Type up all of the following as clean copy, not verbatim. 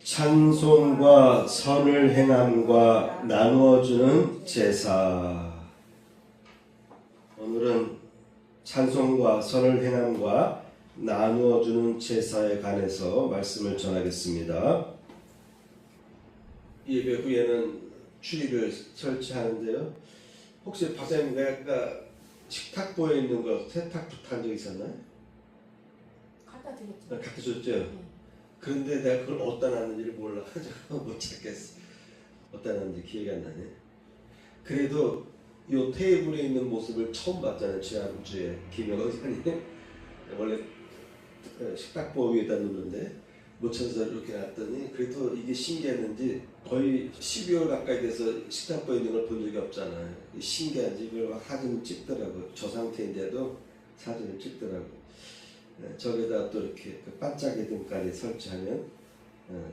찬송과 선을 행함과 나누어주는 제사. 오늘은 찬송과 선을 행함과 나누어주는 제사에 관해서 말씀을 전하겠습니다. 예배 후에는 출입을 설치하는데요. 혹시 박사님 내가 식탁보에 있는 거 세탁 부탁한 적 있었나요? 갖다 드렸죠. 갖다 줬죠? 네. 그런데 내가 그걸 어디다 놨는지를 몰라가지고 못 찾겠어. 어디다 놨는지 기억이 안 나네. 그래도 이 테이블에 있는 모습을 처음 봤잖아요. 지난주에 김영호 의사님 원래 식탁보 위에다 놓는데 못 찾아서 이렇게 놨더니 그래도 이게 신기했는지 거의 12월 가까이 돼서 식탁보에 있는 걸 본 적이 없잖아요. 신기한지 그걸 막 사진을 찍더라고요. 저 상태인데도 사진을 찍더라고요. 저기다 또 이렇게 반짝이 등까지 설치하면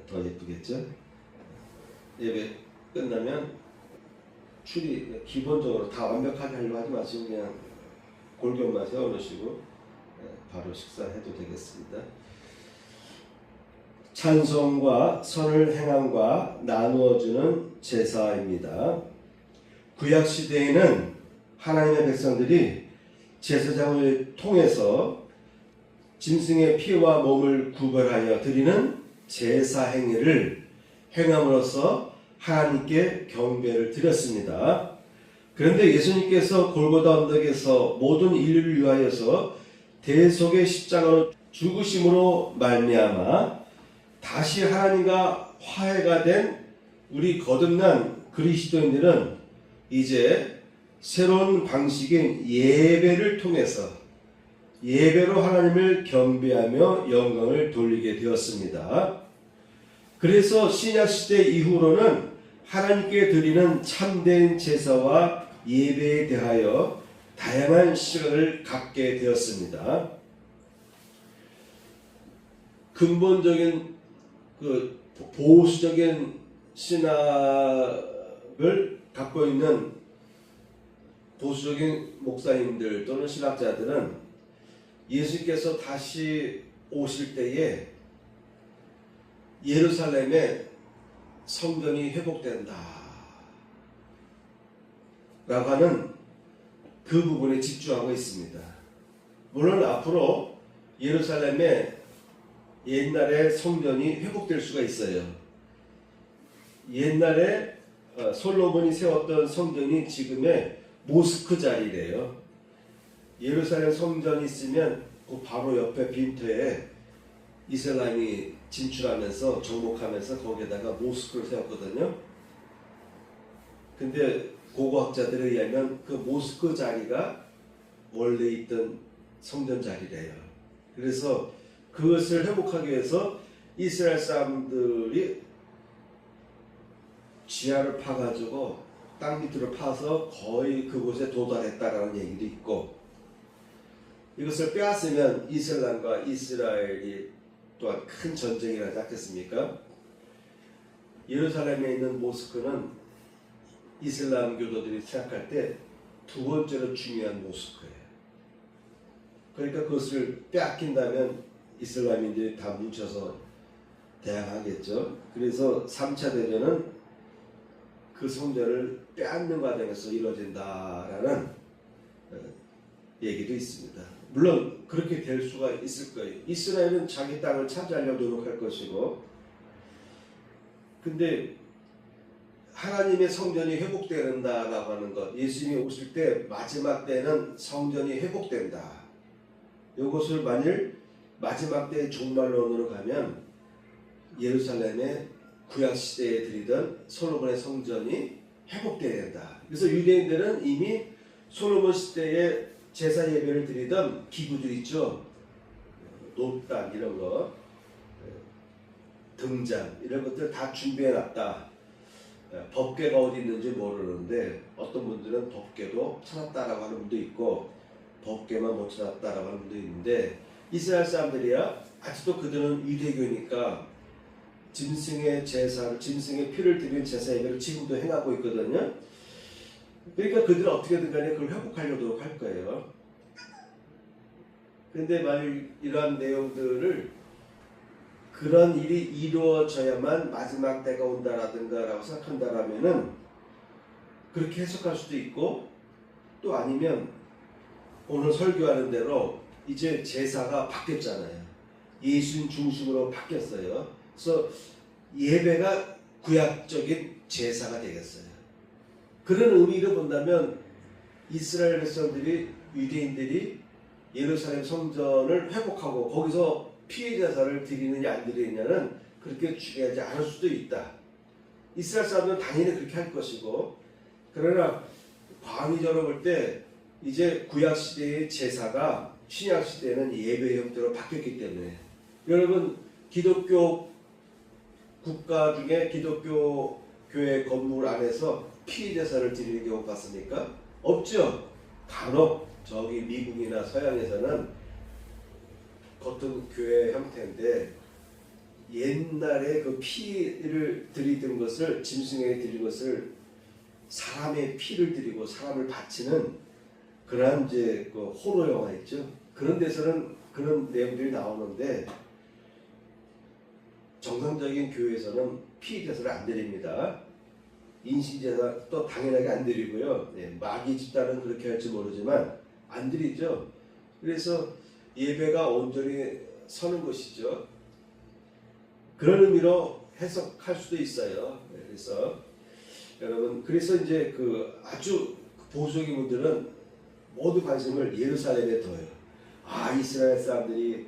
더 예쁘겠죠. 예배 끝나면 출입 기본적으로 다 완벽하게 하려고 하지 마시고 그냥 골격만 세워놓으시고 바로 식사해도 되겠습니다. 찬송과 선을 행함과 나누어주는 제사입니다. 구약 시대에는 하나님의 백성들이 제사장을 통해서 짐승의 피와 몸을 구별하여 드리는 제사 행위를 행함으로써 하나님께 경배를 드렸습니다. 그런데 예수님께서 골고다 언덕에서 모든 인류를 위하여서 대속의 십자가로 죽으심으로 말미암아 다시 하나님과 화해가 된 우리 거듭난 그리스도인들은 이제 새로운 방식인 예배를 통해서 예배로 하나님을 경배하며 영광을 돌리게 되었습니다. 그래서 신약시대 이후로는 하나님께 드리는 참된 제사와 예배에 대하여 다양한 시각을 갖게 되었습니다. 근본적인 보수적인 신학을 갖고 있는 보수적인 목사님들 또는 신학자들은 예수께서 다시 오실 때에 예루살렘의 성전이 회복된다 라고 하는 그 부분에 집중하고 있습니다. 물론 앞으로 예루살렘의 옛날의 성전이 회복될 수가 있어요. 옛날에 솔로몬이 세웠던 성전이 지금의 모스크 자리래요. 예루살렘 성전이 있으면 그 바로 옆에 빈터에 이슬람이 진출하면서 정복하면서 거기에다가 모스크를 세웠거든요. 근데 고고학자들에 의하면 그 모스크 자리가 원래 있던 성전 자리래요. 그래서 그것을 회복하기 위해서 이스라엘 사람들이 지하를 파가지고 땅 밑으로 파서 거의 그곳에 도달했다라는 얘기도 있고, 이것을 빼앗으면 이슬람과 이스라엘이 또한 큰 전쟁이 나지 않겠습니까? 예루살렘에 있는 모스크는 이슬람 교도들이 생각할 때 두 번째로 중요한 모스크예요. 그러니까 그것을 빼앗긴다면 이슬람인들이 다 뭉쳐서 대항하겠죠. 그래서 3차 대전은 그 성전을 빼앗는 과정에서 이루어진다라는 얘기도 있습니다. 물론 그렇게 될 수가 있을 거예요. 이스라엘은 자기 땅을 차지하려고 노력할 것이고, 근데 하나님의 성전이 회복된다라고 하는 것, 예수님이 오실 때 마지막 때는 성전이 회복된다. 이것을 만일 마지막 때의 종말론으로 가면 예루살렘의 구약시대에 드리던 솔로몬의 성전이 회복돼야 된다. 그래서 유대인들은 이미 솔로몬 시대에 제사 예배를 드리던 기구들 있죠. 노단 이런 거, 등잔 이런 것들 다 준비해 놨다. 법궤가 어디 있는지 모르는데 어떤 분들은 법궤도 찾았다라고 하는 분도 있고 법궤만 못 찾았다라고 하는 분도 있는데, 이스라엘 사람들이야 아직도 그들은 유대교니까 짐승의 제사를, 짐승의 피를 드리는 제사 예배를 지금도 행하고 있거든요. 그러니까 그들은 어떻게든 간에 그걸 회복하려고 할 거예요. 그런데 만일 이러한 내용들을 그 그런 일이 이루어져야만 마지막 때가 온다라든가라고 생각한다라면은 그렇게 해석할 수도 있고, 또 아니면 오늘 설교하는 대로 이제 제사가 바뀌었잖아요. 예수님 중심으로 바뀌었어요. 그래서 예배가 구약적인 제사가 되겠어요. 그런 의미로 본다면 이스라엘 백성들이, 유대인들이 예루살렘 성전을 회복하고 거기서 피해 제사를 드리느냐 안 드리느냐는 그렇게 중요하지 않을 수도 있다. 이스라엘 사람들은 당연히 그렇게 할 것이고, 그러나 광의적으로 볼 때 이제 구약 시대의 제사가 신약 시대에는 예배 형태로 바뀌었기 때문에, 여러분 기독교 국가 중에 기독교 교회 건물 안에서 피해 제사를 드리는 경우 봤습니까? 없죠. 간혹 저기 미국이나 서양에서는 겉은 교회 형태인데 옛날에 그 피를 드리던 것을, 짐승에게 드린 것을 사람의 피를 드리고 사람을 바치는 그러한 이제 그 호러 영화 있죠. 그런 데서는 그런 내용들이 나오는데 정상적인 교회에서는 피 제사를 안 드립니다. 인신 제사 또 당연하게 안 드리고요. 마귀 집단은 그렇게 할지 모르지만 안 드리죠. 그래서 예배가 온전히 서는 것이죠. 그런 의미로 해석할 수도 있어요. 그래서 여러분, 그래서 이제 그 아주 보수적인 분들은 모두 관심을 예루살렘에 둬요. 아, 이스라엘 사람들이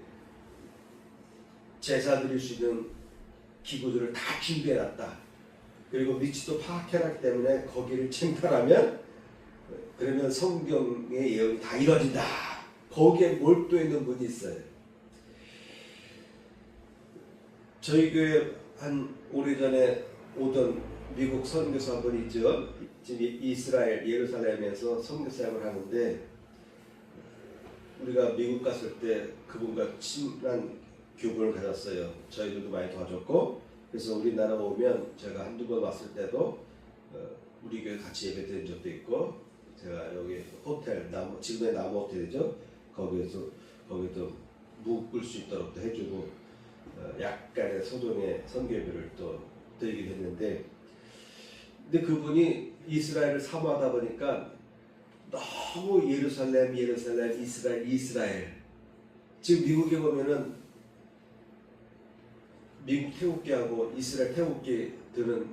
제사 드릴 수 있는 기구들을 다 준비해놨다. 그리고 위치도 파악해놨기 때문에 거기를 침탈하면, 그러면 성경의 예언이 다 이루어진다. 거기에 몰두해 있는 분이 있어요. 저희 교회 한 오래전에 오던 미국 선교사 한 분 있죠. 지금 이스라엘 예루살렘에서 선교사역을 하는데, 우리가 미국 갔을 때 그분과 친한 교분을 가졌어요. 저희들도 많이 도와줬고, 그래서 우리나라 오면 제가 한두 번 왔을 때도 우리 교회 같이 예배 드린 적도 있고, 제가 여기 호텔, 지금의 나무 호텔이죠. 거기도 묵을 수 있도록도 해주고, 약간의 소정의 선교비를 또 드리게 됐는데, 근데 그분이 이스라엘을 사모하다 보니까 너무 예루살렘, 이스라엘. 지금 미국에 보면은 미국 태국계하고 이스라엘 태국계들은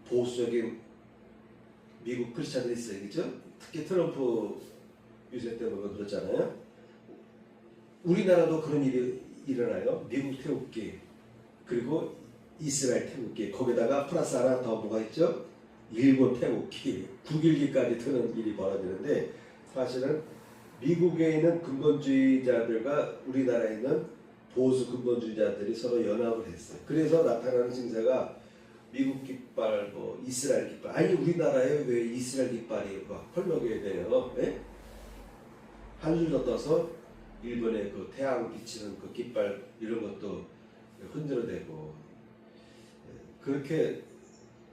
보수적인 미국 크리스찬들이 있어요, 그렇죠? 특히 트럼프 유세 때 보면 그렇잖아요. 우리나라도 그런 일이 일어나요. 미국 태국계 그리고 이스라엘 태국계, 거기다가 플러스 하나 더 뭐가 있죠? 일본 태국계, 북일기까지 드는 일이 벌어지는데, 사실은 미국에 있는 근본주의자들과 우리나라에 있는 보수 근본주의자들이 서로 연합을 했어요. 그래서 나타나는 증세가 미국 깃발, 뭐 이스라엘 깃발. 아니, 우리나라에 왜 이스라엘 깃발이 막 펄럭여야 돼요? 네? 한 줄 더 떠서 일본의 그 태양 비치는 그 깃발 이런 것도 흔들어대고, 그렇게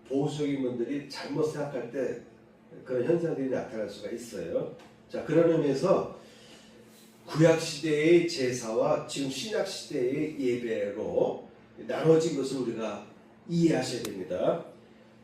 보수적인 분들이 잘못 생각할 때 그런 현상들이 나타날 수가 있어요. 자, 그런 의미에서 구약 시대의 제사와 지금 신약 시대의 예배로 나눠진 것을 우리가 이해하셔야 됩니다.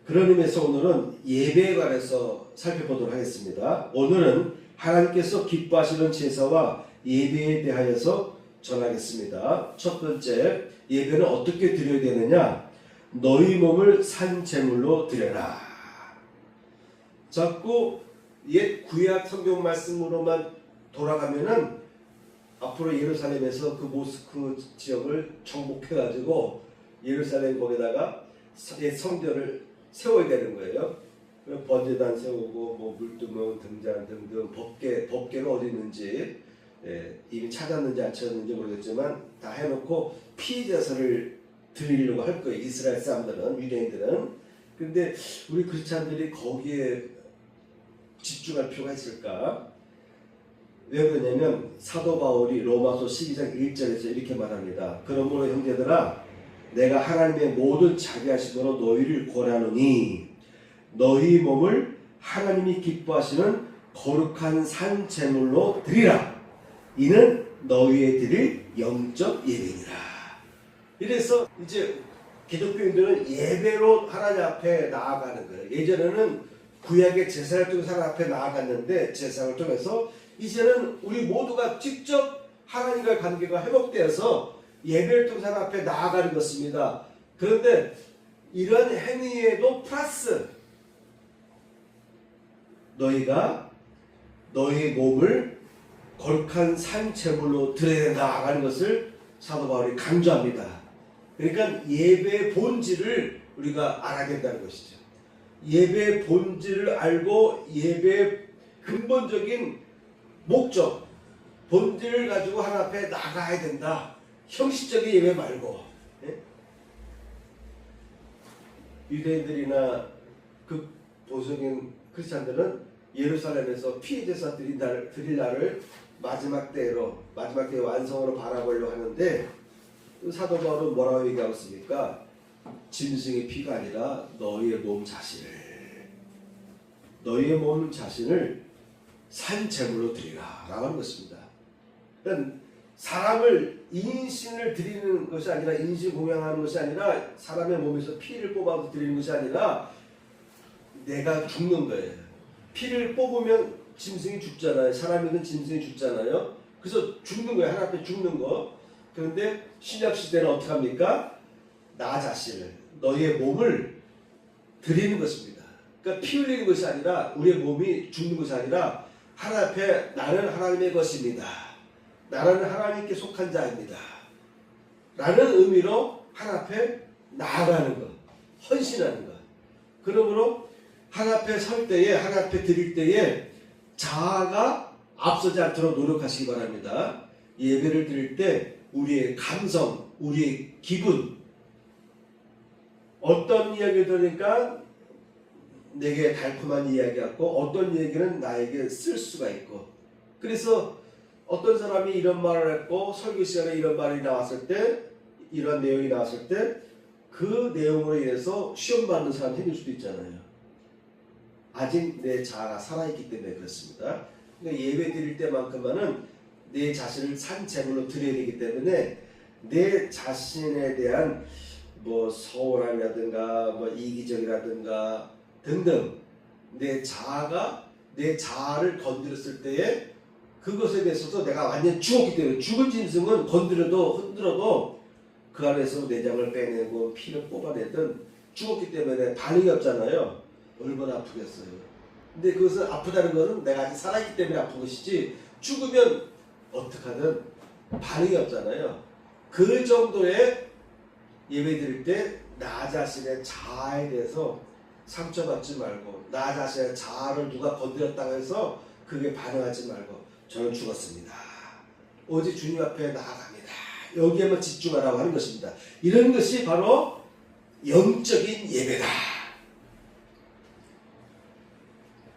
그런 의미에서 오늘은 예배에 관해서 살펴보도록 하겠습니다. 오늘은 하나님께서 기뻐하시는 제사와 예배에 대하여서 전하겠습니다. 첫 번째, 예배는 어떻게 드려야 되느냐? 너희 몸을 산 제물로 드려라. 자꾸 옛 구약 성경 말씀으로만 돌아가면은 앞으로 예루살렘에서 그 지역을 정복해가지고 예루살렘 거기다가 옛 성전을 세워야 되는 거예요. 번제단 세우고 뭐 물두멍 등잔 등등, 법궤는 어디 있는지 이미 찾았는지 안 찾았는지 모르겠지만 다 해놓고 피제사를 드리려고 할 거예요. 이스라엘 사람들은, 유대인들은. 근데 우리 크리스찬들이 거기에 집중할 필요가 있을까? 왜 그러냐면 사도 바울이 로마서 12장 1절에서 이렇게 말합니다. 그러므로 형제들아, 내가 하나님의 모든 자비하심으로 너희를 권하노니 너희 몸을 하나님이 기뻐하시는 거룩한 산 제물로 드리라. 이는 너희의 드릴 영적 예배니라. 이래서 이제 기독교인들은 예배로 하나님 앞에 나아가는 거예요. 예전에는 구약의 제사를 통해서 하나님 앞에 나아갔는데 제사를 통해서 이제는 우리 모두가 직접 하나님과의 관계가 회복되어서 예배를 통해서 하나님 앞에 나아가는 것입니다. 그런데 이런 행위에도 플러스 너희가 너희 몸을 거룩한 산 제물로 드려야 나아가는 것을 사도 바울이 강조합니다. 그러니까 예배의 본질을 우리가 알아야 된다는 것이죠. 예배의 본질을 알고 예배의 근본적인 목적, 본질을 가지고 하나님 앞에 나가야 된다. 형식적인 예배 말고. 예? 유대인들이나 그 보수적인 크리스찬들은 예루살렘에서 피의 제사 드릴 날을 마지막 때에 완성으로 바라보려고 하는데 사도 바울은 뭐라고 얘기하고 있습니까? 짐승의 피가 아니라 너희의 몸 자신을 산 제물로 드리라 라고 하는 것입니다. 그러니까 사람을 인신을 드리는 것이 아니라 인신 공양하는 것이 아니라 사람의 몸에서 피를 뽑아서 드리는 것이 아니라 내가 죽는 거예요. 피를 뽑으면 짐승이 죽잖아요. 사람이든 짐승이 죽잖아요. 그래서 죽는 거예요. 하나님 앞에 죽는 거. 그런데 신약 시대는 어떻게 합니까? 나 자신을, 너희의 몸을 드리는 것입니다. 그러니까 피 흘리는 것이 아니라 우리의 몸이 죽는 것이 아니라 하나님 앞에 나는 하나님의 것입니다. 나는 하나님께 속한 자입니다. 라는 의미로 하나님 앞에 나아가는 것, 헌신하는 것. 그러므로 하나님 앞에 설 때에, 하나님 앞에 드릴 때에 자아가 앞서지 않도록 노력하시기 바랍니다. 예배를 드릴 때 우리의 감성, 우리의 기분, 어떤 이야기를 들으니까 내게 달콤한 이야기 같고 어떤 얘기는 나에게 쓸 수가 있고, 그래서 어떤 사람이 이런 말을 했고 설교 시간에 이런 말이 나왔을 때, 이런 내용이 나왔을 때 그 내용으로 인해서 시험 받는 사람이 생길 수도 있잖아요. 아직 내 자아가 살아있기 때문에 그렇습니다. 그러니까 예배 드릴 때만큼은 내 자신을 산 제물로 드려야 되기 때문에 내 자신에 대한 뭐 서운함이라든가 뭐 이기적이라든가 등등 내 자아를 건드렸을 때에 그것에 대해서도 내가 완전히 죽었기 때문에, 죽은 짐승은 건드려도 흔들어도 그 안에서 내장을 빼내고 피를 뽑아내든 죽었기 때문에 반응이 없잖아요. 얼마나 아프겠어요. 근데 그것은 아프다는 것은 내가 아직 살아있기 때문에 아픈 것이지 죽으면 어떡하든 반응이 없잖아요. 그 정도의 예배 드릴 때 나 자신의 자아에 대해서 상처받지 말고, 나 자신의 자아를 누가 건드렸다고 해서 그게 반응하지 말고 저는 죽었습니다. 오직 주님 앞에 나아갑니다. 여기에만 집중하라고 하는 것입니다. 이런 것이 바로 영적인 예배다.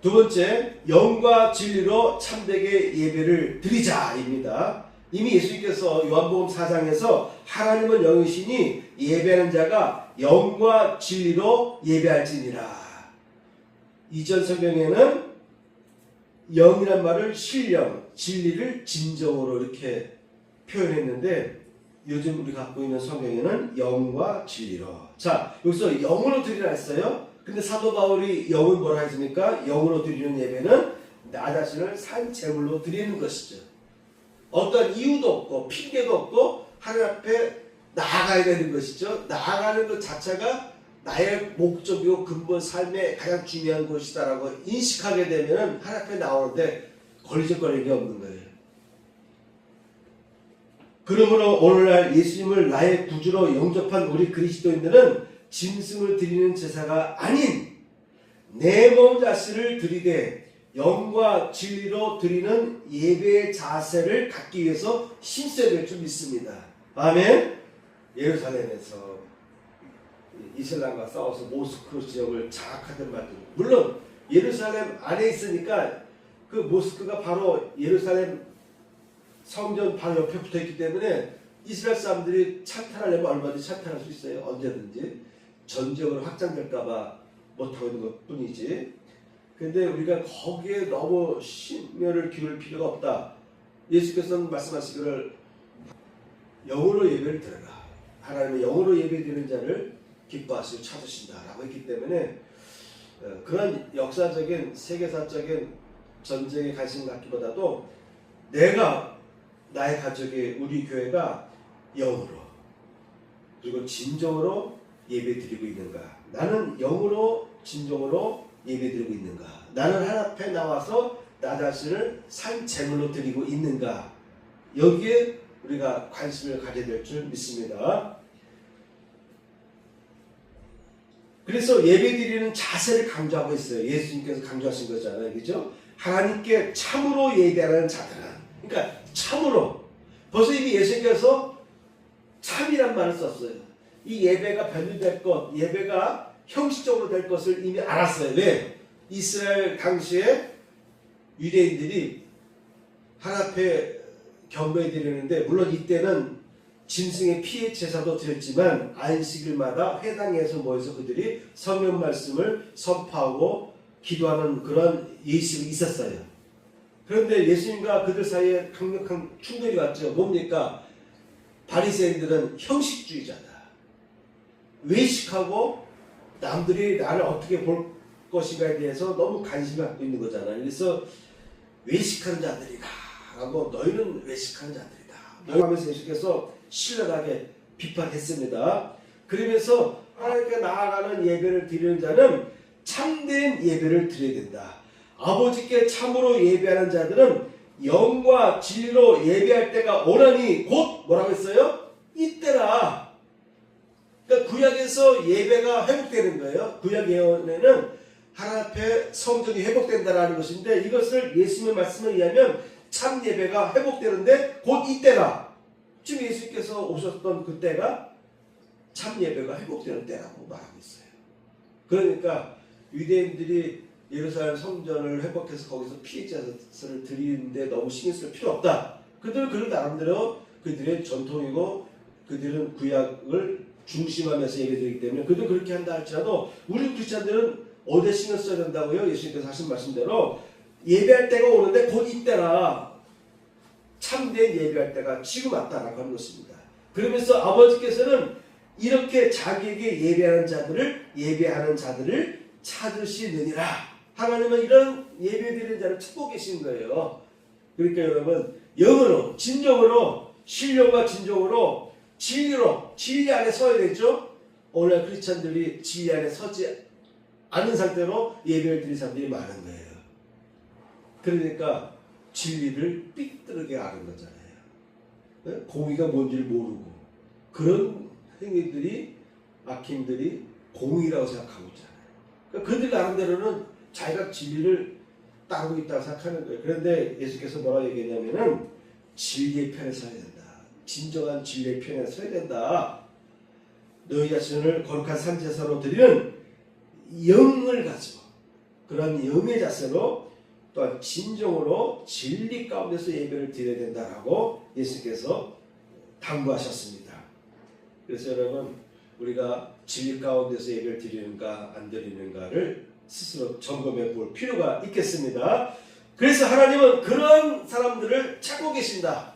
두 번째, 영과 진리로 참되게 예배를 드리자입니다. 이미 예수님께서 요한복음 4장에서 하나님은 영이시니 예배하는 자가 영과 진리로 예배할지니라. 이전 성경에는 영이란 말을 신령, 진리를 진정으로 이렇게 표현했는데 요즘 우리가 갖고 있는 성경에는 영과 진리로. 자, 여기서 영으로 드리라 했어요. 근데 사도 바울이 영은 뭐라 했습니까? 영으로 드리는 예배는 나 자신을 산 제물로 드리는 것이죠. 어떤 이유도 없고 핑계도 없고 하나님 앞에 나아가야 되는 것이죠. 나아가는 것 자체가 나의 목적이고 근본 삶의 가장 중요한 것이다라고 인식하게 되면 하나님 앞에 나오는데 걸리적거리는 게 없는 거예요. 그러므로 오늘날 예수님을 나의 구주로 영접한 우리 그리스도인들은 짐승을 드리는 제사가 아닌 내 몸 자신을 드리되 영과 진리로 드리는 예배의 자세를 갖기 위해서 힘써야 될 줄 믿습니다. 아멘. 예루살렘에서 이슬람과 싸워서 모스크 지역을 장악하던 말들, 물론 예루살렘 안에 있으니까 그 모스크가 바로 예루살렘 성전 바로 옆에 붙어있기 때문에 이스라엘 사람들이 찬탈하려면 얼마든지 찬탈할 수 있어요. 언제든지. 전적으로 확장될까봐 못하고 있는 것 뿐이지. 근데 우리가 거기에 너무 심혈을 기울일 필요가 없다. 예수께서는 말씀하시기를 영으로 예배를 드려라. 하나님의 영으로 예배드리는 자를 기뻐하시고 찾으신다라고 했기 때문에 그런 역사적인 세계사적인 전쟁에 관심 갖기보다도 내가 나의 가족이 우리 교회가 영으로 그리고 진정으로 예배드리고 있는가, 나는 영으로 진정으로 예배드리고 있는가, 나는 하나님 앞에 나와서 나 자신을 산 제물로 드리고 있는가, 여기에 우리가 관심을 가져야 될 줄 믿습니다. 그래서 예배드리는 자세를 강조하고 있어요. 예수님께서 강조하신 거잖아요. 그죠? 하나님께 참으로 예배하는 자들은, 그러니까 참으로, 벌써 이미 예수님께서 참이란 말을 썼어요. 이 예배가 변질될 것, 예배가 형식적으로 될 것을 이미 알았어요. 왜? 이스라엘 당시에 유대인들이 하나님 앞에 경배해 드리는데, 물론 이때는 짐승의 피의 제사도 드렸지만 안식일마다 회당에서 모여서 그들이 성경 말씀을 선포하고 기도하는 그런 예식이 있었어요. 그런데 예수님과 그들 사이에 강력한 충돌이 왔죠. 뭡니까? 바리새인들은 형식주의자다. 외식하고 남들이 나를 어떻게 볼 것인가에 대해서 너무 관심을 갖고 있는 거잖아요. 그래서 외식하는 자들이다 라고, 너희는 외식하는 자들이다 하면서 예수께서 신랄하게 비판했습니다. 그러면서 하나님께 나아가는 예배를 드리는 자는 참된 예배를 드려야 된다. 아버지께 참으로 예배하는 자들은 영과 진리로 예배할 때가 오라니, 곧 뭐라고 했어요? 이때라. 그러니까 구약에서 예배가 회복되는 거예요. 구약 예언에는 하나님 앞에 성전이 회복된다라는 것인데, 이것을 예수님의 말씀에 의하면 참 예배가 회복되는데 곧 이때라. 지금 예수님께서 오셨던 그때가 참 예배가 회복되는 때라고 말하고 있어요. 그러니까 유대인들이 예루살렘 성전을 회복해서 거기서 피해자를 드리는데 너무 신경 쓸 필요 없다. 그들은 나름대로 그들의 전통이고 그들은 구약을 중심하면서 예배드리기 때문에 그들은 그렇게 한다 할지라도 우리 크리스찬들은 어디에 신경 써야 된다고요? 예수님께서 하신 말씀대로 예배할 때가 오는데 곧 이때라. 참된 예배할 때가 지금 왔다라고 하는 것입니다. 그러면서 아버지께서는 이렇게 자기에게 예배하는 자들을 찾으시느니라. 하나님은 이런 예배드리는 자를 찾고 계신 거예요. 그러니까 여러분, 영으로, 진정으로, 신령과 진정으로, 진리로, 진리 안에 서야 되죠. 오늘 크리스찬들이 진리 안에 서지 않은 상태로 예배를 드리는 사람들이 많은 거예요. 그러니까 진리를 삐뚤게 아는 거잖아요. 공의가 뭔지를 모르고 그런 행위들이, 악행들이 공의라고 생각하고 있잖아요. 그러니까 그들 나름대로는 자기가 진리를 따르고 있다고 생각하는 거예요. 그런데 예수께서 뭐라고 얘기했냐면은 진리의 편에 서야 된다. 진정한 진리의 편에 서야 된다. 너희 자신을 거룩한 산제사로 드리는 영을 가지고, 그런 영의 자세로 또한 진정으로 진리 가운데서 예배를 드려야 된다라고 예수께서 당부하셨습니다. 그래서 여러분, 우리가 진리 가운데서 예배를 드리는가 안 드리는가를 스스로 점검해 볼 필요가 있겠습니다. 그래서 하나님은 그런 사람들을 찾고 계신다.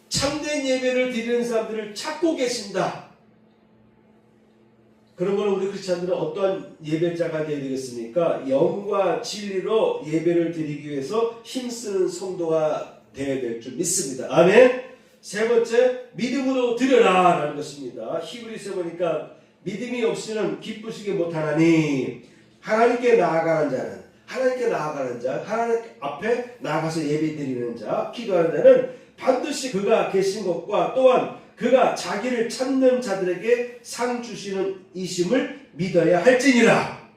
참된 예배를 드리는 사람들을 찾고 계신다. 그러면 우리 크리스찬들은 어떠한 예배자가 되어야 되겠습니까? 영과 진리로 예배를 드리기 위해서 힘쓰는 성도가 되어야 될 줄 믿습니다. 아멘. 세 번째, 믿음으로 드려라 라는 것입니다. 히브리서에 보니까 믿음이 없이는 기쁘시게 못하나니, 하나님께 나아가는 자는, 하나님 앞에 나아가서 예배드리는 자, 기도하는 자는 반드시 그가 계신 것과 또한 그가 자기를 찾는 자들에게 상 주시는 이심을 믿어야 할지니라.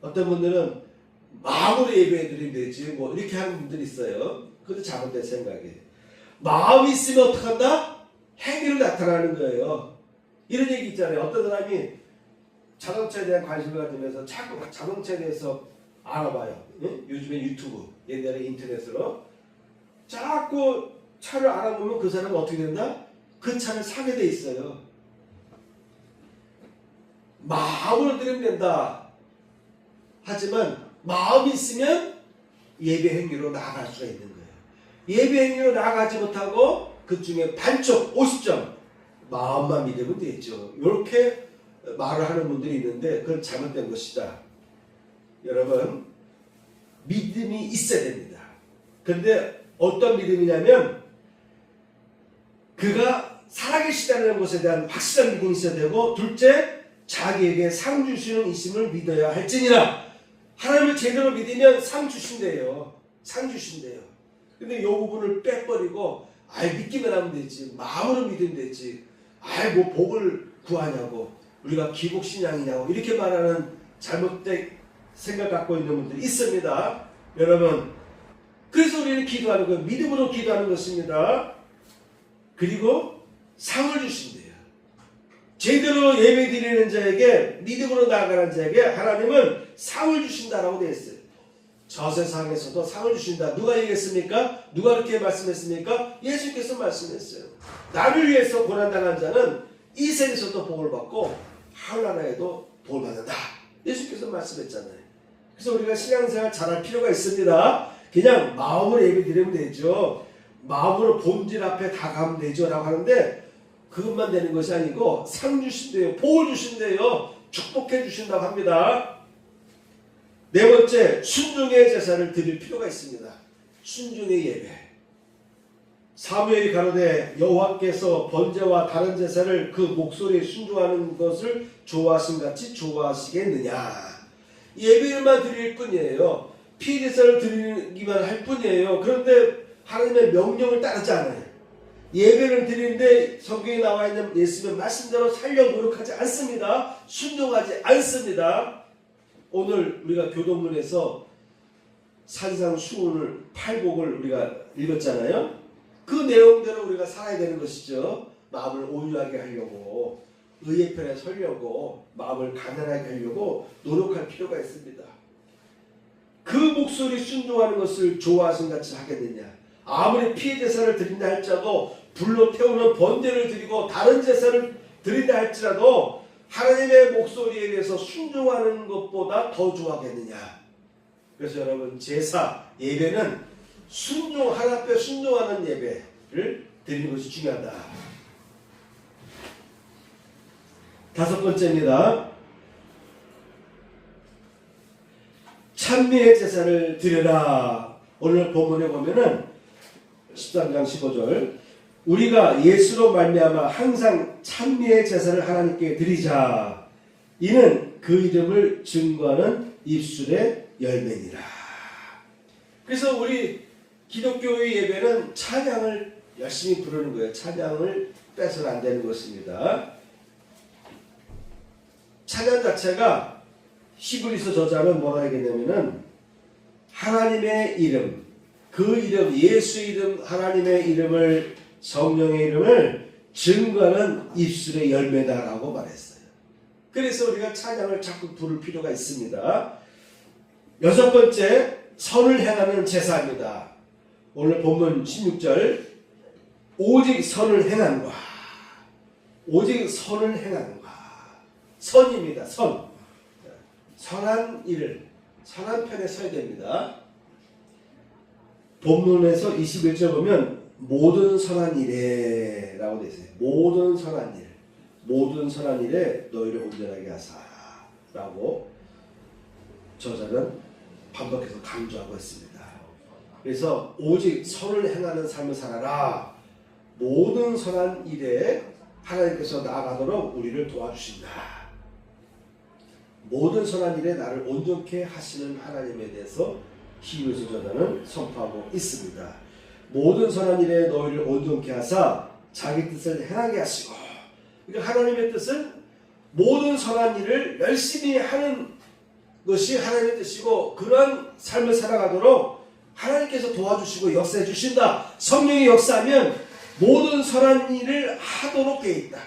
어떤 분들은 마음으로 예배해드리면 되지 뭐 이렇게 하는 분들이 있어요. 그것도 잘못된 생각이에요. 마음이 있으면 어떡한다? 행위로 나타나는 거예요. 이런 얘기 있잖아요. 어떤 사람이 자동차에 대한 관심을 가지면서 자꾸 자동차에 대해서 알아봐요. 응? 요즘에 유튜브, 옛날에 인터넷으로 자꾸 차를 알아보면 그 사람은 어떻게 된다? 그 차를 사게 돼 있어요. 마음으로 드리면 된다. 하지만 마음이 있으면 예배 행위로 나아갈 수가 있는 거예요. 예배 행위로 나아가지 못하고 그 중에 반쪽 50점 마음만 믿으면 되죠. 이렇게 말을 하는 분들이 있는데 그건 잘못된 것이다. 여러분, 믿음이 있어야 됩니다. 그런데 어떤 믿음이냐면 그가 살아계시다는 것에 대한 확실한 믿음이 있어야 되고, 둘째, 자기에게 상 주시는 이심을 믿어야 할지니라. 하나님을 제대로 믿으면 상 주신대요. 상 주신대요. 근데 이 부분을 빼버리고 믿기만 하면 되지, 마음으로 믿으면 되지, 뭐 복을 구하냐고, 우리가 기복신앙이냐고 이렇게 말하는 잘못된 생각 갖고 있는 분들이 있습니다. 여러분, 그래서 우리는 기도하는 거예요. 믿음으로 기도하는 것입니다. 그리고 상을 주신대요. 제대로 예배 드리는 자에게, 믿음으로 나아가는 자에게 하나님은 상을 주신다라고 되어 있어요. 저세상에서도 상을 주신다. 누가 얘기했습니까? 누가 그렇게 말씀했습니까? 예수께서 말씀했어요. 나를 위해서 고난당한 자는 이 세상에서도 복을 받고 하늘나라에도 복을 받는다. 예수께서 말씀했잖아요. 그래서 우리가 신앙생활 잘할 필요가 있습니다. 그냥 마음으로 예배 드리면 되죠. 마음으로 본질 앞에 다가가면 되죠 라고 하는데, 그것만 되는 것이 아니고 상 주신대요. 복을 주신대요. 축복해 주신다고 합니다. 네 번째, 순종의 제사를 드릴 필요가 있습니다. 순종의 예배. 사무엘이 가로되 여호와께서 번제와 다른 제사를 그 목소리에 순종하는 것을 좋아하신 같이 좋아하시겠느냐. 예배만 드릴 뿐이에요. 피제사를 드리기만 할 뿐이에요. 그런데 하나님의 명령을 따르지 않아요. 예배를 드리는데 성경에 나와 있는 예수님의 말씀대로 살려 노력하지 않습니다. 순종하지 않습니다. 오늘 우리가 교동문에서 산상수훈을 8복을 우리가 읽었잖아요. 그 내용대로 우리가 살아야 되는 것이죠. 마음을 온유하게 하려고, 의의 편에 서려고, 마음을 가난하게 하려고 노력할 필요가 있습니다. 그 목소리 순종하는 것을 좋아하신 같이 하겠느냐. 아무리 피해 제사를 드린다 할지라도, 불로 태우는 번제를 드리고 다른 제사를 드린다 할지라도 하나님의 목소리에 대해서 순종하는 것보다 더 좋아하겠느냐. 그래서 여러분, 제사, 예배는 하나님 앞에 순종하는 예배를 드리는 것이 중요하다. 다섯 번째입니다. 찬미의 제사를 드려라. 오늘 본문에 보면은 13장 15절, 우리가 예수로 말미암아 항상 찬미의 제사를 하나님께 드리자. 이는 그 이름을 증거하는 입술의 열매니라. 그래서 우리 기독교의 예배는 찬양을 열심히 부르는 거예요. 찬양을 빼서는 안 되는 것입니다. 찬양 자체가 히브리서 저자는 뭐라 하겠냐면은 하나님의 이름, 그 이름, 예수의 이름, 하나님의 이름을, 성령의 이름을 증거하는 입술의 열매다라고 말했어요. 그래서 우리가 찬양을 자꾸 부를 필요가 있습니다. 여섯 번째, 선을 행하는 제사입니다. 오늘 본문 16절, 오직 선을 행한과, 오직 선을 행한과, 선입니다. 선한 일을, 선한 편에 서야 됩니다. 본문에서 21절 보면 모든 선한 일에 라고 되어 있어요. 모든 선한 일, 모든 선한 일에 너희를 온전하게 하사 라고 저자는 반복해서 강조하고 있습니다. 그래서 오직 선을 행하는 삶을 살아라. 모든 선한 일에 하나님께서 나아가도록 우리를 도와주신다. 모든 선한 일에 나를 온전케 하시는 하나님에 대해서 히브리서 저자는 선포하고 있습니다. 모든 선한 일에 너희를 온전케 하사 자기 뜻을 행하게 하시고, 그러니까 하나님의 뜻은 모든 선한 일을 열심히 하는 것이 하나님의 뜻이고, 그런 삶을 살아가도록 하나님께서 도와주시고 역사해 주신다. 성령이 역사하면 모든 선한 일을 하도록 되어 있다.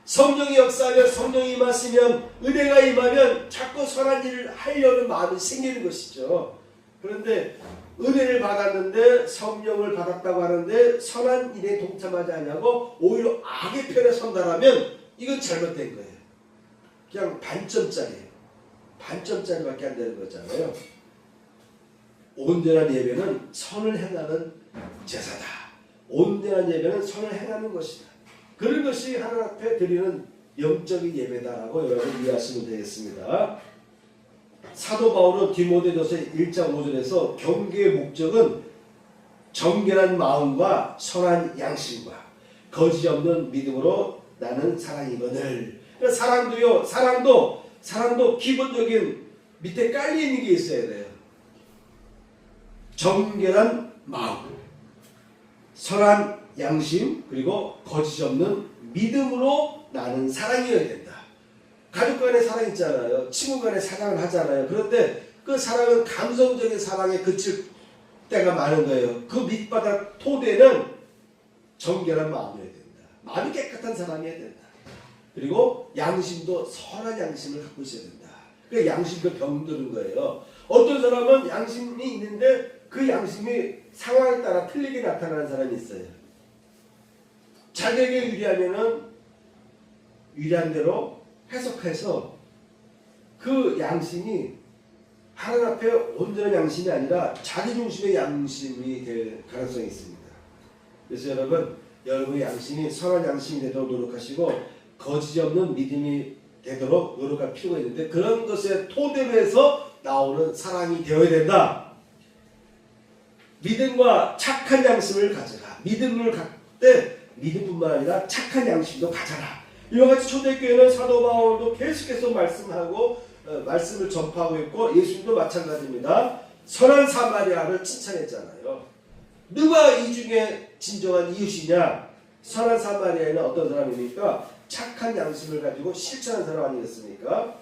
성령이 역사하면, 성령이 임하시면, 은혜가 임하면 자꾸 선한 일을 하려는 마음이 생기는 것이죠. 그런데 은혜를 받았는데, 성령을 받았다고 하는데 선한 일에 동참하지 않냐고 오히려 악의 편에 선다라면 이건 잘못된 거예요. 그냥 반점짜리예요. 반점짜리밖에 안 되는 거잖아요. 온전한 예배는 선을 행하는 제사다. 온전한 예배는 선을 행하는 것이다. 그런 것이 하나님 앞에 드리는 영적인 예배다라고 여러분 이해하시면 되겠습니다. 사도 바울은 디모데전서 1장 5절에서 경계의 목적은 정결한 마음과 선한 양심과 거짓 없는 믿음으로 나는 사랑이거늘. 사랑도요, 사랑도 기본적인 밑에 깔려 있는 게 있어야 돼요. 정결한 마음, 선한 양심, 그리고 거짓 없는 믿음으로 나는 사랑이어야 된다. 가족 간의 사랑 있잖아요. 친구 간의 사랑을 하잖아요. 그런데 그 사랑은 감성적인 사랑에 그칠 때가 많은 거예요. 그 밑바닥 토대는 정결한 마음이어야 된다. 마음이 깨끗한 사람이어야 된다. 그리고 양심도 선한 양심을 갖고 있어야 된다. 그 양심도 병드는 거예요. 어떤 사람은 양심이 있는데 그 양심이 상황에 따라 틀리게 나타나는 사람이 있어요. 자기에게 유리하면은 유리한 대로 해석해서 그 양심이 하나님 앞에 온전한 양심이 아니라 자기 중심의 양심이 될 가능성이 있습니다. 그래서 여러분의 양심이 선한 양심이 되도록 노력하시고 거짓 없는 믿음이 되도록 노력할 필요가 있는데 그런 것의 토대로 해서 나오는 사랑이 되어야 된다. 믿음과 착한 양심을 가져라. 믿음을 갖을 때 믿음뿐만 아니라 착한 양심도 가져라. 이와 같이 초대교회는 사도 바울도 계속해서 말씀하고 말씀을 전파하고 있고 예수님도 마찬가지입니다. 선한 사마리아를 칭찬했잖아요. 누가 이 중에 진정한 이웃이냐? 선한 사마리아는 어떤 사람입니까? 착한 양심을 가지고 실천하는 사람 아니겠습니까?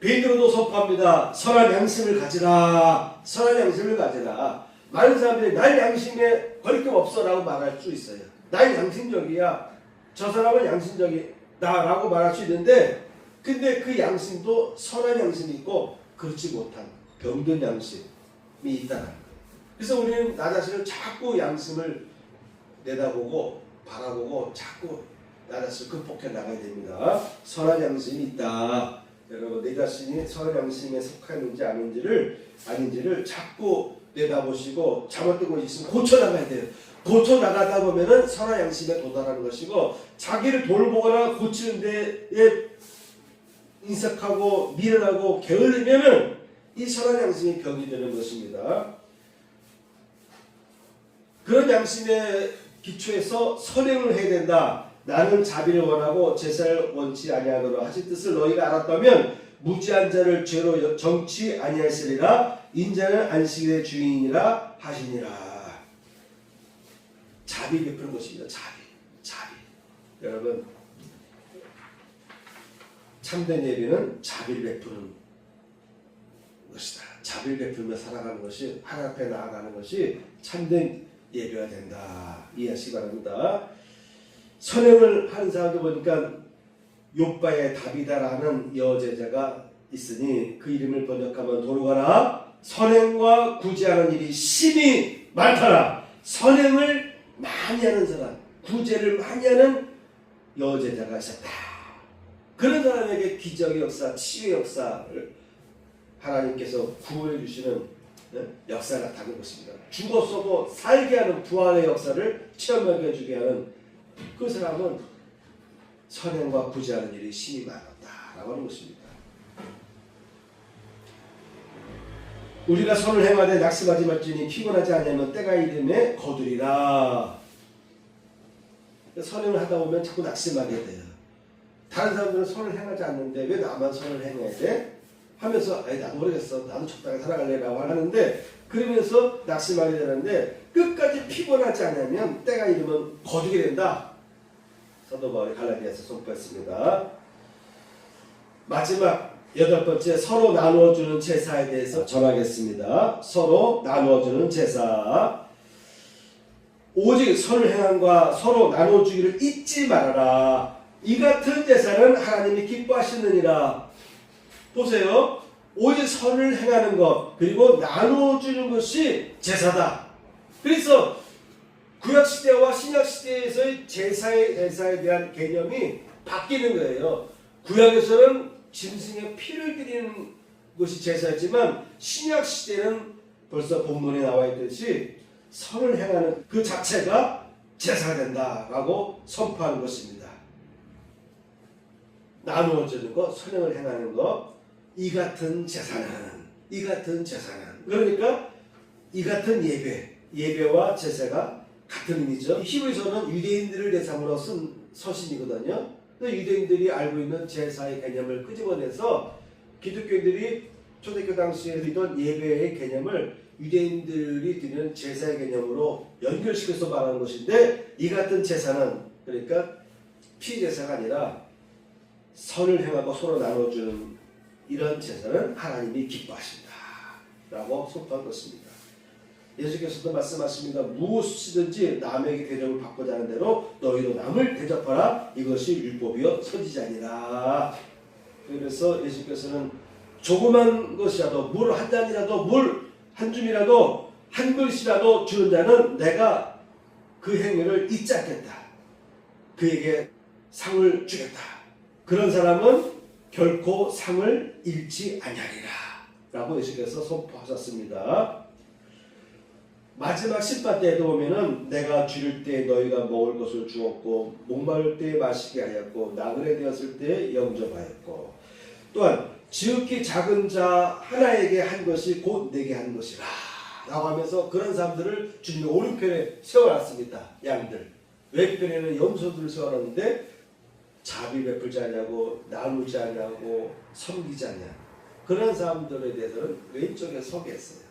베드로도 선포합니다. 선한 양심을 가지라. 선한 양심을 가지라. 많은 사람들이 날 양심에 거리낌 없어 라고 말할 수 있어요. 난 양심적이야. 저 사람은 양심적이다 라고 말할 수 있는데 근데 그 양심도 선한 양심이 있고 그렇지 못한 병든 양심이 있다는 거예요. 그래서 우리는 나 자신을 자꾸 양심을 내다보고 바라보고 자꾸 나 자신을 극복해 나가야 됩니다. 선한 양심이 있다. 여러분 내 자신이 선한 양심에 속하는지 아닌지를 자꾸 내다보시고 잘못된 것이 있으면 고쳐나가야 돼요. 고쳐나가다 보면은 선한 양심에 도달하는 것이고 자기를 돌보거나 고치는 데에 인색하고 미련하고 게을리면은 이 선한 양심이 병이 되는 것입니다. 그런 양심의 기초에서 선행을 해야 된다. 나는 자비를 원하고 제사를 원치 아니하노라 하신 뜻을 너희가 알았다면 무지한 자를 죄로 정치 아니하시리라. 인자는 안식일의 주인이라 하시니라. 자비 베푸는 것입니다. 자비. 여러분 참된 예배는 자비를 베푸는 것이다. 자비를 베풀며 살아가는 것이 하나님 앞에 나아가는 것이 참된 예배가 된다. 이해하시기 바랍니다. 선행을 하는 사람도 보니까 욥바의 다비다라는 여제자가 있으니 그 이름을 번역하면 도로가라. 선행과 구제하는 일이 심히 많더라. 선행을 많이 하는 사람, 구제를 많이 하는 여제자가 있었다. 그런 사람에게 기적의 역사, 치유의 역사를 하나님께서 구원해 주시는 역사가 나타나는 것입니다. 죽었어도 살게 하는 부활의 역사를 체험하게 해주게 하는 그 사람은 선행과 구제하는 일이 심히 많았다라고 하는 것입니다. 우리가 선을 행하되 낙심하지 말지니 피곤하지 않으면 때가 이름에 거두리라. 선행을 하다 보면 자꾸 낙심하게 돼요. 다른 사람들은 선을 행하지 않는데 왜 나만 선을 행해야 돼? 하면서 나도 모르겠어. 나도 적당히 살아갈래라고 하는데 그러면서 낙심하게 되는데 끝까지 피곤하지 않으면 때가 이르면 거두게 된다. 사도 바울이 갈라디아서 선포했습니다. 마지막 8번째 서로 나누어주는 제사에 대해서 전하겠습니다. 서로 나누어주는 제사. 오직 선을 행함과 서로 나누어주기를 잊지 말아라. 이 같은 제사는 하나님이 기뻐하시느니라. 보세요. 오직 선을 행하는 것 그리고 나누어주는 것이 제사다. 그래서 구약시대와 신약시대에서의 제사에 대한 개념이 바뀌는 거예요. 구약에서는 짐승의 피를 드리는 것이 제사였지만 신약시대는 벌써 본문에 나와 있듯이 선을 행하는 그 자체가 제사가 된다라고 선포하는 것입니다. 나누어지는 것, 선행을 행하는 것, 이 같은 제사는 그러니까 이 같은 예배와 제사가 같은 의미죠. 히브리서는 유대인들을 대상으로 쓴 서신이거든요. 유대인들이 알고 있는 제사의 개념을 끄집어내서 기독교인들이 초대교 당시에 드리던 예배의 개념을 유대인들이 드리는 제사의 개념으로 연결시켜서 말하는 것인데, 이 같은 제사는 그러니까 피제사가 아니라 선을 행하고 서로 나눠주는 이런 제사는 하나님이 기뻐하신다 라고 선포한 것입니다. 예수께서도 말씀하십니다. 무엇이든지 남에게 대접을 받고자 하는 대로 너희도 남을 대접하라. 이것이 율법이요 선지자니라. 그래서 예수께서는 조그만 것이라도 물 한 잔이라도 물 한 줌이라도 한 그릇이라도 주는 자는 내가 그 행위를 잊지 않겠다. 그에게 상을 주겠다. 그런 사람은 결코 상을 잃지 아니하리라 라고 예수께서 선포하셨습니다. 마지막 심판 때에도 보면은 내가 줄일 때 너희가 먹을 것을 주었고 목마를 때 마시게 하였고 나그네 되었을 때 영접하였고 또한 지극히 작은 자 하나에게 한 것이 곧 내게 한 것이라 라고 하면서 그런 사람들을 주님이 오른편에 세워놨습니다. 양들 왼편에는 염소들을 세워놨는데 자비 베풀지 않냐고 나누지 않냐고 섬기지 않냐 그런 사람들에 대해서는 왼쪽에 서게 했어요.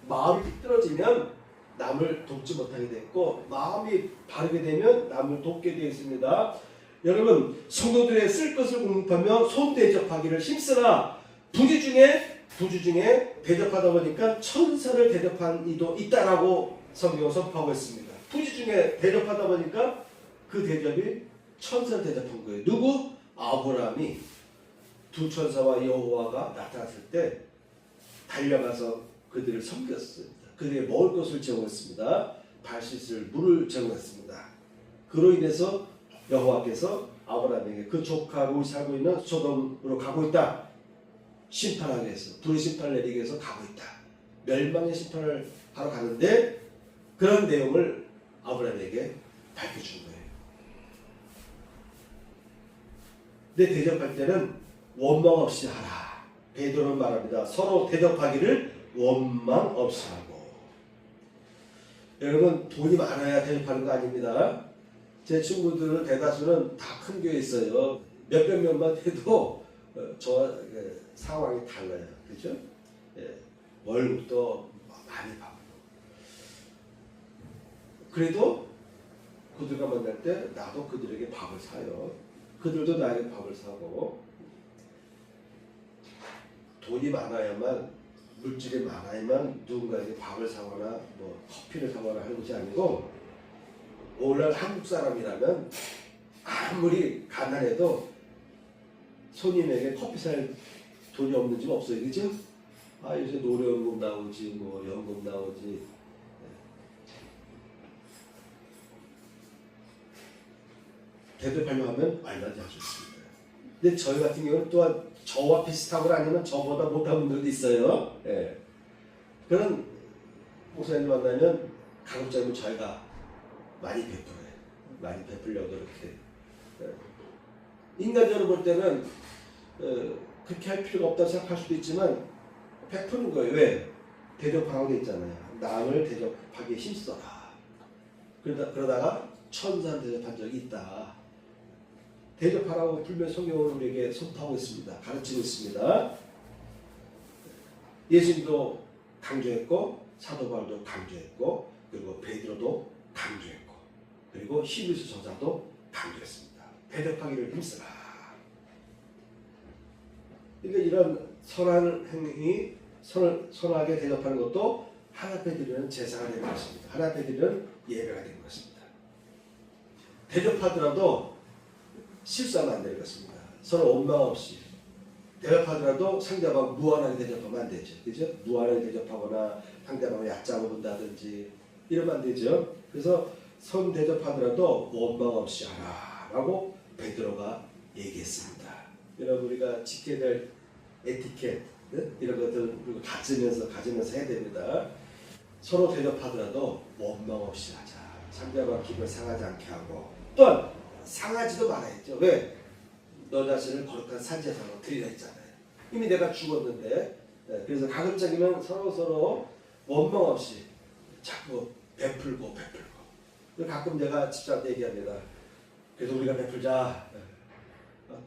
마음이 삐뚤어지면 남을 돕지 못하게 됐고 마음이 바르게 되면 남을 돕게 되어 있습니다. 여러분 성도들의 쓸 것을 공급하며 손대접하기를 힘쓰나 부주 중에 대접하다 보니까 천사를 대접한 이도 있다라고 성경은 선포하고 있습니다. 부주 중에 대접하다 보니까 그 대접이 천사를 대접한 거예요. 누구? 아브라함이 두 천사와 여호와가 나타났을 때 달려가서 그들을 섬겼습니다. 그들에게 먹을 것을 제공했습니다. 발 씻을 물을 제공했습니다. 그로 인해서 여호와께서 아브라함에게 그 족하고 살고 있는 소돔으로 가고 있다. 심판하기 위해서 불의 심판을 내리기 위해서 가고 있다. 멸망의 심판을 하러 가는데 그런 내용을 아브라함에게 밝혀준 거예요. 내 대접할 때는 원망 없이 하라. 베드로는 말합니다. 서로 대접하기를 원망 없이 하고. 여러분 돈이 많아야 대접하는 거 아닙니다. 제 친구들은 대다수는 다 큰 교회에 있어요. 몇백 명만 해도 저와 상황이 달라요. 그렇죠? 예. 월급도 많이 받고. 그래도 그들과 만날 때 나도 그들에게 밥을 사요. 그들도 나에게 밥을 사고. 돈이 많아야만 물질이 많아야만 누군가에게 밥을 사거나 뭐 커피를 사거나 하는 것이 아니고 오늘날 한국 사람이라면 아무리 가난해도 손님에게 커피 살 돈이 없는 집 없어요. 그죠? 아 요새 노래연금 나오지 뭐 연금 나오지 대접하려고 하면 얼마든지 할 수 있습니다. 근데 저희 같은 경우는 또한 저와 비슷하거나 아니면 저보다 못한 분들도 있어요. 예. 그런 목사님 만나면 가급적이면 저희가 많이 베풀어요. 많이 베풀려고 이렇게. 예. 인간적으로 볼 때는 그렇게 할 필요가 없다고 생각할 수도 있지만 베푸는 거예요. 왜? 대접하라고 돼 있잖아요. 남을 대접하기에 힘써라. 그러다가 천사를 대접한 적이 있다. 대접하라고 불면 성경은 우리에게 선포하고 있습니다. 가르치고 있습니다. 예수님도 강조했고 사도 바울도 강조했고 그리고 베드로도 강조했고 그리고 히브리서 저자도 강조했습니다. 대접하기를 힘쓰라. 그러니까 이런 선한 행위, 선하게 대접하는 것도 하나님 앞에 드리는 제사가 되는 것입니다. 하나님 앞에 드리는 예배가 되는 것입니다. 대접하더라도 실수하면 안 되는 것입니다. 서로 원망 없이 대접하더라도 상대방 무한하게 대접하면 안 되죠. 그죠? 무한하게 대접하거나 상대방을 얕잡아 본다든지 이러면 안 되죠. 그래서 선 대접하더라도 원망 없이 하라 라고 베드로가 얘기했습니다. 여러분 우리가 지켜야 될 에티켓 이런 것들 가지면서 해야 됩니다. 서로 대접하더라도 원망 없이 하자. 상대방 기분 상하지 않게 하고 또한 상하지도 말아야죠. 왜? 너 자신을 거룩한 산제사로 드리라 했잖아요. 이미 내가 죽었는데 그래서 가급적이면 서로 원망 없이 자꾸 베풀고 가끔 내가 집사한테 얘기합니다. 그래서 우리가 베풀자.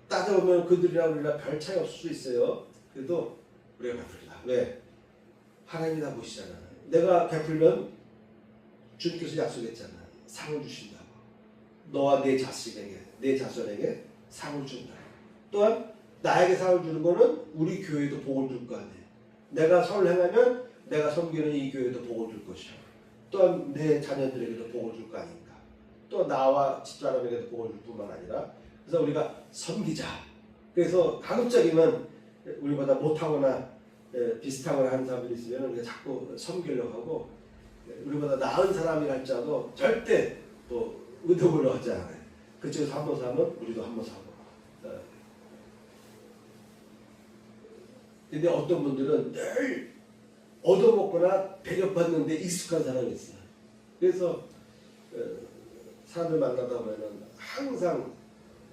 따져보면 그들이랑 우리랑 별 차이 없을 수 있어요. 그래도 우리가 베풀자. 왜? 하나님이 다 보시잖아. 내가 베풀면 주님께서 약속했잖아. 상을 주신다고. 너와 내 자식에게, 내 자손에게 상을 준다. 또한 나에게 상을 주는 거는 우리 교회도 복을 줄 거 아니에요. 내가 선을 행하면 내가 섬기는 이 교회도 복을 줄 것이야. 또한 내 자녀들에게도 복을 줄 거 아닌가. 또 나와 집사람에게도 복을 줄 뿐만 아니라 그래서 우리가 섬기자. 그래서 가급적이면 우리보다 못하거나 비슷하거나 하는 사람들이 있으면 우리가 자꾸 섬기려고 하고 우리보다 나은 사람이 할지라도 절대 또 의도를 하지 않아요. 그쪽에서 한 번 사면 우리도 한 번 사고. 근데 어떤 분들은 늘 얻어먹거나 배려받는데 익숙한 사람이 있어요. 그래서 사람을 만나다 보면은 항상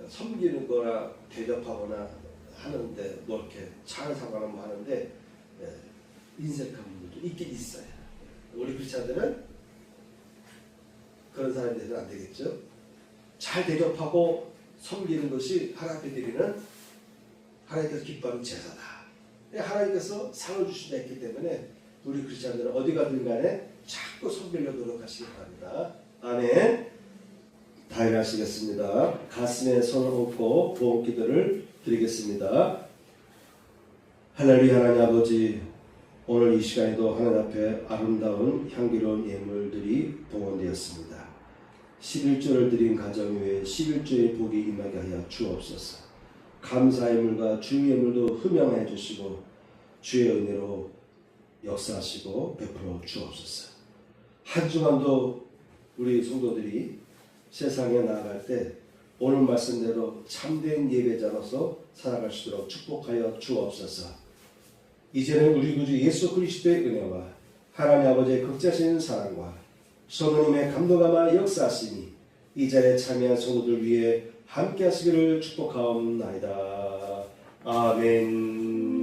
섬기는 거나 대접하거나 하는데 뭐 이렇게 차를 사거나 뭐 하는데 인색한 분들도 있긴 있어요. 우리 크리스찬들은 그런 사람이 되면 안 되겠죠. 잘 대접하고 섬기는 것이 하나님 앞에 드리는 하나님께서 기뻐하는 제사다. 하나님께서 상을 주신다 했기 때문에 우리 크리스찬들은 어디 가든 간에 자꾸 섬기려고 노력하시기 바랍니다. 아멘. 다 일어나시겠습니다. 가슴에 손을 얹고 부흥 기도를 드리겠습니다. 할렐루야. 하나님 아버지, 오늘 이 시간에도 하나님 앞에 아름다운 향기로운 예물들이 봉헌되었습니다. 11조를 드린 가정 위에 11조의 복이 임하게 하여 주옵소서. 감사의 물과 주의 예물도 흠양해 주시고 주의 은혜로 역사하시고 베풀어 주옵소서. 한 주간도 우리 성도들이 세상에 나아갈 때 오늘 말씀대로 참된 예배자로서 살아갈 수 있도록 축복하여 주옵소서. 이제는 우리 구주 예수 그리스도의 은혜와 하나님 아버지의 극자신 사랑과 성령님의 감동감화 역사하시니 이 자리에 참여한 성도들 위해 함께 하시기를 축복하옵나이다. 아멘.